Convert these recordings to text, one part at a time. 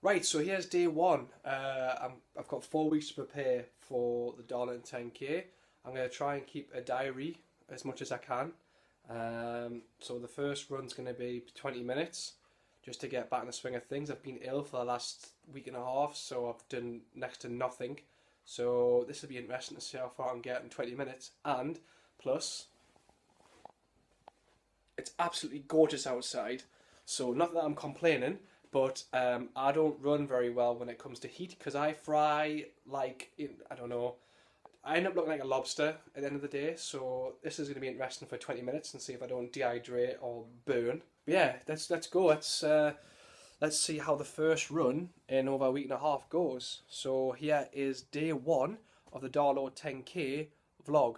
Right, so here's day one. I've got 4 weeks to prepare for the Darlington 10K. I'm going to try and keep a diary as much as I can. So the first run's going to be 20 minutes, just to get back in the swing of things. I've been ill for the last week and a half, so I've done next to nothing. So this will be interesting to see how far I can get in 20 minutes. And plus, it's absolutely gorgeous outside. So not that I'm complaining, but I don't run very well when it comes to heat, because I fry like, I don't know, I end up looking like a lobster at the end of the day. So this is going to be interesting for 20 minutes and see if I don't dehydrate or burn. But yeah, let's go. Let's see how the first run in over a week and a half goes. So here is day one of the Darlington 10K vlog.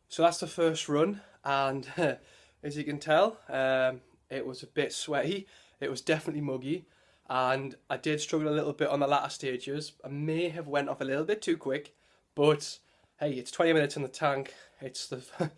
So that's the first run, and as you can tell, it was a bit sweaty. It was definitely muggy, and I did struggle a little bit on the latter stages. I may have went off a little bit too quick, but hey, it's 20 minutes in the tank. It's the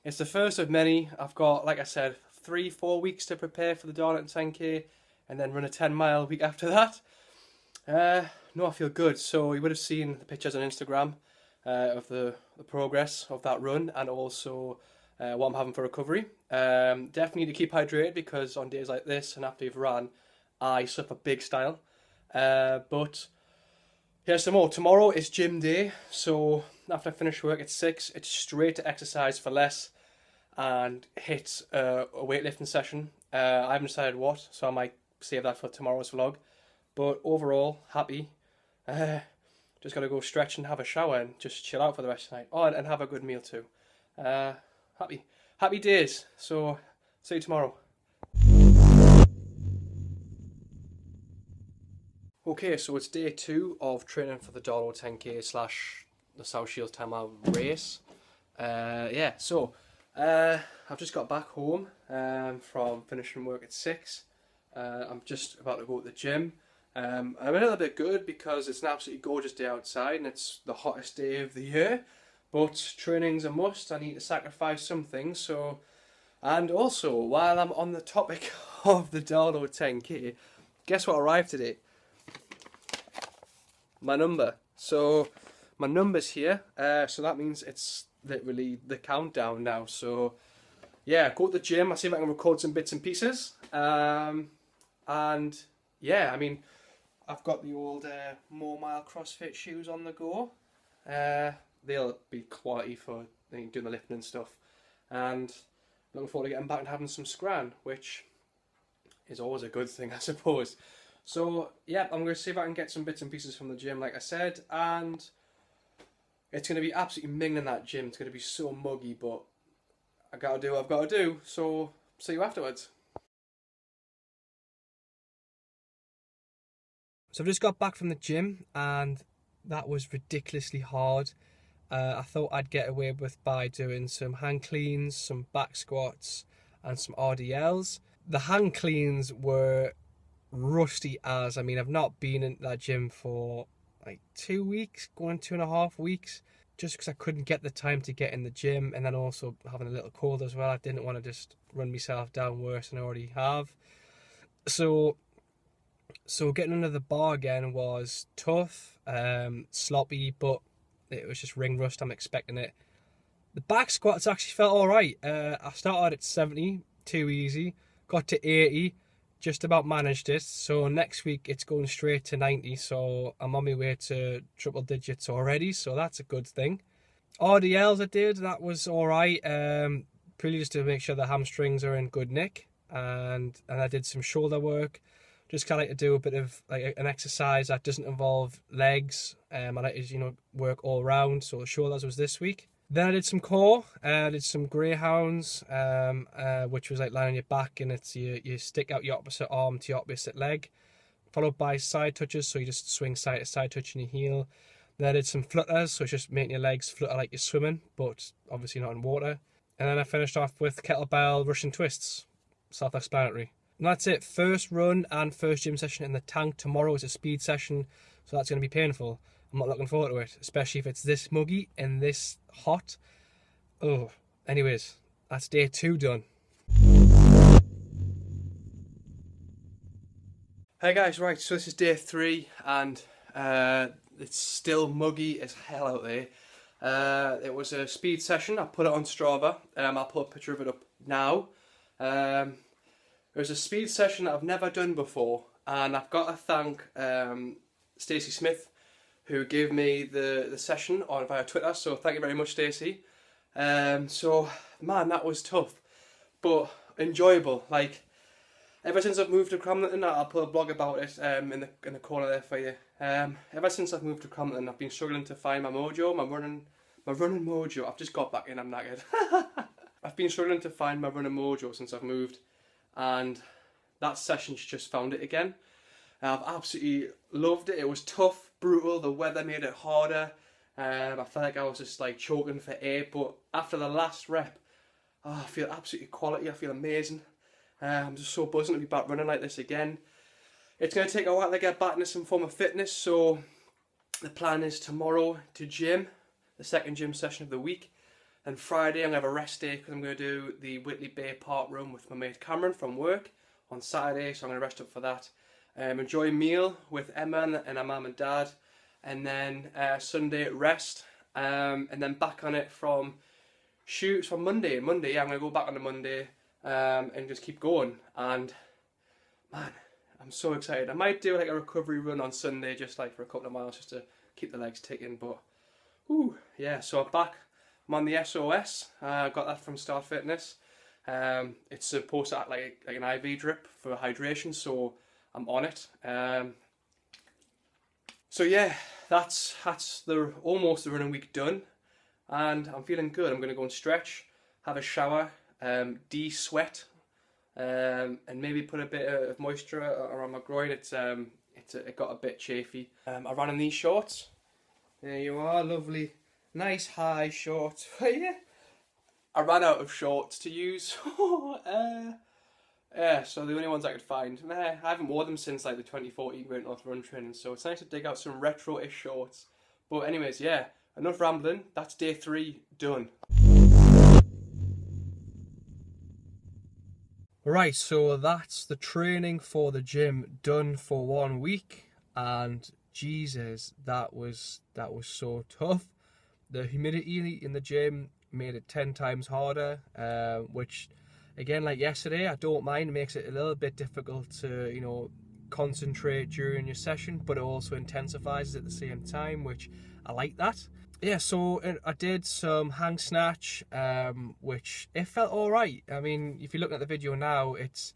it's the first of many. I've got, like I said, 3-4 weeks to prepare for the Darlington 10K, and then run a 10-mile week after that. No, I feel good. So you would have seen the pictures on Instagram of the progress of that run, and also what I'm having for recovery. Definitely need to keep hydrated, because on days like this and after you've run, I suffer big style. But here's some more. Tomorrow is gym day, so after I finish work at 6, it's straight to exercise for less and hit a weightlifting session. I haven't decided what, so I might save that for tomorrow's vlog. But overall, happy. Just got to go stretch and have a shower and just chill out for the rest of the night. Oh, and have a good meal too. Happy days. So, see you tomorrow. Okay, so it's day 2 of training for the Darlington 10K / the South Shields 10-mile race. Yeah, so I've just got back home from finishing work at 6. I'm just about to go to the gym. I'm a little bit good because it's an absolutely gorgeous day outside and it's the hottest day of the year, but training's a must. I need to sacrifice some things. So, and also, while I'm on the topic of the Darlington 10K, guess what arrived today? My number. So my number's here, so that means it's literally the countdown now. So yeah, go to the gym. I'll see if I can record some bits and pieces, and yeah, I mean, I've got the old More Mile CrossFit shoes on the go. They'll be quality for doing the lifting and stuff. And looking forward to getting back and having some scran, which is always a good thing, I suppose. So yeah, I'm going to see if I can get some bits and pieces from the gym, like I said. And it's going to be absolutely minging in that gym. It's going to be so muggy, but I got to do what I've got to do. So see you afterwards. So I've just got back from the gym, and that was ridiculously hard. I thought I'd get away with by doing some hand cleans, some back squats, and some RDLs. The hand cleans were rusty as, I mean, I've not been in that gym for like 2 weeks, going 2.5 weeks, just because I couldn't get the time to get in the gym, and then also having a little cold as well. I didn't want to just run myself down worse than I already have. So getting under the bar again was tough, sloppy, but it was just ring rust. I'm expecting it. The back squats actually felt alright. I started at 70, too easy, got to 80, just about managed it. So next week it's going straight to 90, so I'm on my way to triple digits already, so that's a good thing. RDLs I did, that was alright, purely just to make sure the hamstrings are in good nick, and I did some shoulder work. Just kind of like to do a bit of like an exercise that doesn't involve legs. I like to, you know, work all round. So shoulders was this week. Then I did some core. I did some greyhounds, which was like lying on your back, and it's you stick out your opposite arm to your opposite leg, followed by side touches. So you just swing side to side, touching your heel. Then I did some flutters, so it's just making your legs flutter like you're swimming, but obviously not in water. And then I finished off with kettlebell Russian twists. Self-explanatory. And that's it. First run and first gym session in the tank. Tomorrow is a speed session, so that's going to be painful. I'm not looking forward to it, especially if it's this muggy and this hot. Oh, anyways, that's day 2 done. Hey guys, right, so this is day 3 and it's still muggy as hell out there. It was a speed session. I put it on Strava. I'll put a picture of it up now. It was a speed session that I've never done before, and I've got to thank Stacey Smith, who gave me the session via Twitter, so thank you very much, Stacey. So, man, that was tough, but enjoyable. Like, ever since I've moved to Cramlington, I'll put a blog about it in the corner there for you. Ever since I've moved to Cramlington, I've been struggling to find my mojo, my running mojo. I've just got back in, I'm knackered. I've been struggling to find my running mojo since I've moved, and that session's just found it again. I've absolutely loved it. It was tough, brutal, the weather made it harder. I felt like I was just like choking for air, but after the last rep, I feel absolutely quality, I feel amazing. I'm just so buzzing to be back running like this again. It's going to take a while to get back into some form of fitness, so the plan is tomorrow to gym, the second gym session of the week. And Friday I'm going to have a rest day because I'm going to do the Whitley Bay Park run with my mate Cameron from work on Saturday, so I'm going to rest up for that. Enjoy a meal with Emma and her mum and dad, and then Sunday rest, and then back on it from shoots from Monday. Yeah, I'm going to go back on the Monday. And just keep going, and man, I'm so excited. I might do like a recovery run on Sunday, just like for a couple of miles, just to keep the legs ticking. But yeah, so I'm back. I'm on the SOS. I got that from Start Fitness. It's supposed to act like an IV drip for hydration, so I'm on it. So yeah, that's almost the running week done, and I'm feeling good. I'm going to go and stretch, have a shower, de-sweat, and maybe put a bit of moisture around my groin. It got a bit chafy. I ran in these shorts. There you are, lovely, nice high shorts for you. I ran out of shorts to use. Yeah, so the only ones I could find. I haven't worn them since like the 2014 Great North Run training, so it's nice to dig out some retro-ish shorts. But anyways, yeah, enough rambling. That's day 3 done. Right, so that's the training for the gym done for 1 week, and Jesus, that was so tough. The humidity in the gym made it 10 times harder, which, again, like yesterday, I don't mind. It makes it a little bit difficult to, you know, concentrate during your session, but it also intensifies it at the same time, which I like that. Yeah, so I did some hang snatch, which it felt alright. I mean, if you look at the video now, it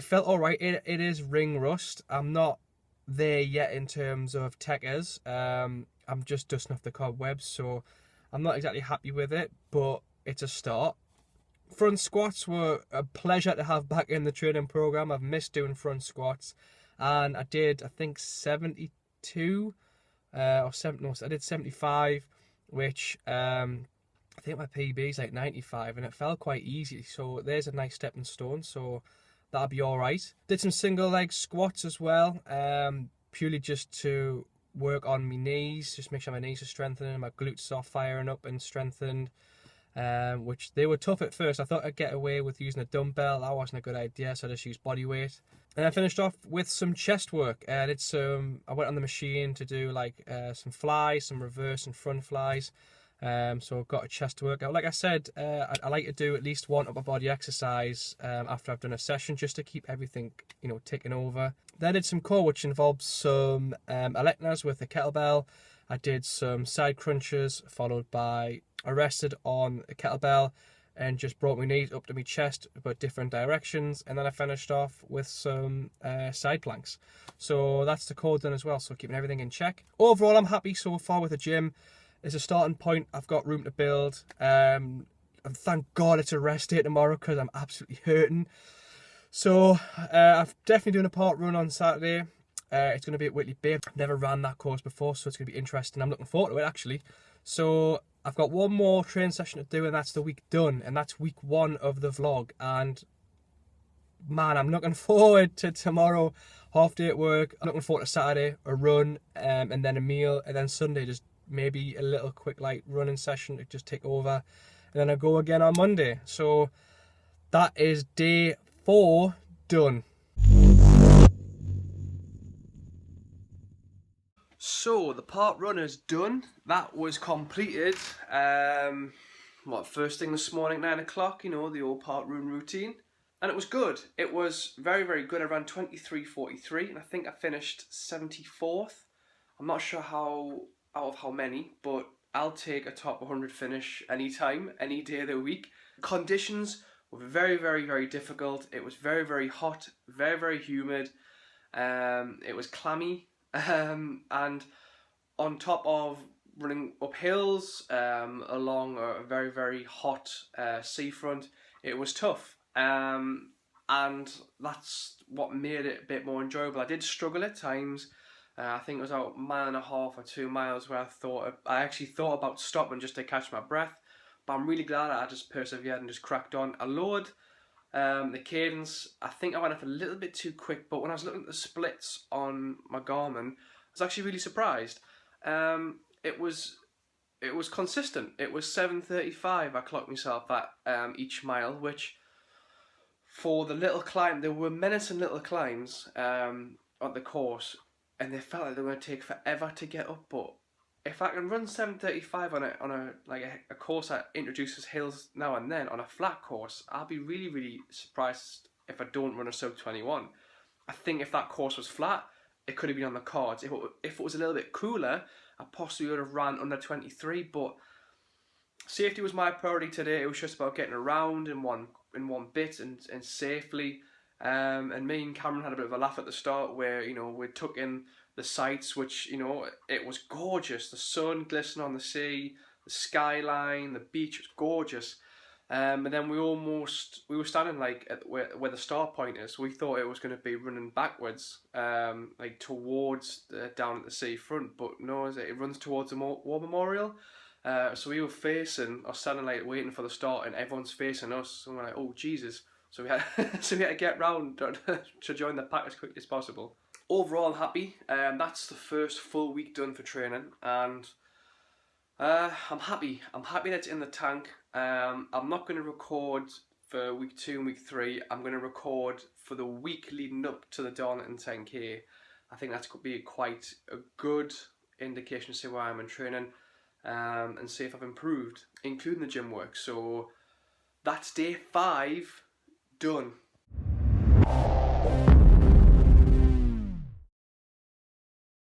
felt alright. It is ring rust. I'm not there yet in terms of techers. I'm just dusting off the cobwebs, so I'm not exactly happy with it, but it's a start. Front squats were a pleasure to have back in the training program. I've missed doing front squats, and I did, I think, 72. I did 75, which I think my PB is like 95, and it felt quite easy, so there's a nice stepping stone, so that'll be alright. Did some single leg squats as well, purely just to work on my knees, just make sure my knees are strengthening, my glutes are firing up and strengthened, which they were tough at first. I thought I'd get away with using a dumbbell. That wasn't a good idea, so I just used body weight. And I finished off with some chest work. I went on the machine to do like some flies, some reverse and front flies. So I've got a chest workout. Like I said, I like to do at least one upper body exercise after I've done a session, just to keep everything, you know, ticking over. Then I did some core, which involved some electnas with a kettlebell. I did some side crunches, followed by I rested on a kettlebell and just brought my knees up to my chest, but different directions. And then I finished off with some side planks. So that's the core done as well, so keeping everything in check. Overall, I'm happy so far with the gym. As a starting point, I've got room to build. And thank God it's a rest day tomorrow, because I'm absolutely hurting. So I'm definitely doing a park run on Saturday. It's going to be at Whitley Bay. I've never ran that course before, so it's going to be interesting. I'm looking forward to it, actually. So I've got one more training session to do, and that's the week done, and that's week 1 of the vlog. And man, I'm looking forward to tomorrow, half day at work. I'm looking forward to Saturday, a run, and then a meal, and then Sunday just maybe a little quick light running session to just take over, and then I go again on Monday. So that is day 4 done. So the part run is done. That was completed. First thing this morning, 9 o'clock. You know, the old part run routine, and it was good. It was very, very good. I ran 23:43, and I think I finished 74th. I'm not sure how out of how many, but I'll take a top 100 finish anytime, any day of the week. Conditions were very, very, very difficult. It was very, very hot, very, very humid. It was clammy. And on top of running up hills along a very, very hot seafront, it was tough. And that's what made it a bit more enjoyable. I did struggle at times. I think it was about 1.5 or 2 miles where I actually thought about stopping just to catch my breath. But I'm really glad I just persevered and just cracked on. I lowered the cadence. I think I went up a little bit too quick, but when I was looking at the splits on my Garmin, I was actually really surprised. It was consistent. It was 7:35. I clocked myself at each mile, which for the little climb, there were menacing little climbs on the course, and they felt like they were going to take forever to get up. But if I can run 7:35 on a course that introduces hills now and then on a flat course, I'll be really, really surprised if I don't run a sub 21. I think if that course was flat, it could have been on the cards. If it was a little bit cooler, I possibly would have ran under 23. But safety was my priority today. It was just about getting around in one bit and safely. And me and Cameron had a bit of a laugh at the start where, you know, we took in the sights, which, you know, it was gorgeous. The sun glistening on the sea, the skyline, the beach was gorgeous. And then we were standing like at where the start point is. We thought it was going to be running backwards, like towards down at the seafront, but no, it runs towards the War Memorial. So we were standing like waiting for the start, and everyone's facing us. And we're like, oh Jesus! So we had to get round to join the pack as quickly as possible. Overall, I'm happy. That's the first full week done for training, and I'm happy. I'm happy that it's in the tank. I'm not going to record for week 2 and week 3. I'm going to record for the week leading up to the Darlington 10K. I think that's going to be quite a good indication to see where I'm in training and see if I've improved, including the gym work. So that's day 5 done.